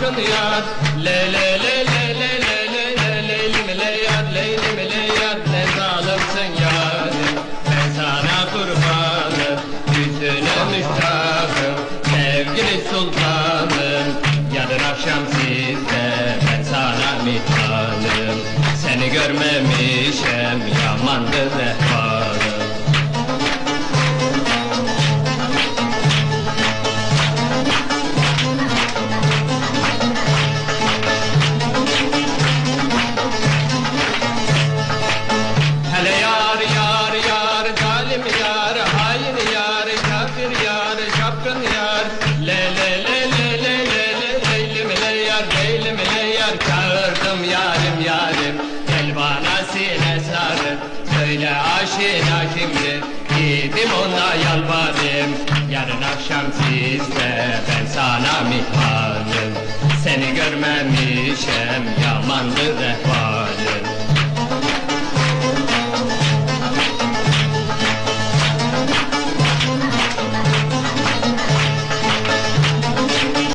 çapkın yar. Le le le le le le le le leylim le yar, leylim le yar. Ne zalimsin yarim, ben sana kurbanım. Yüzüne müştakım, sevgili sultanım. Yarın akşam sizde, ben sana mihmanım. Seni görmemişem, yamandır ehvalım. Hele yar yar yar, zalim yar, hain yar, kafir yar, çapkın yar. Le le le le le le le leylim le yar, leylim le yar. Çağırdım yarim yarim, gel bana sine sarıl. Söyle aşina kimdir, gidip ona yalvarayım. Yarın akşam sizde, ben sana mihmanım. Seni görmemişem, yamandır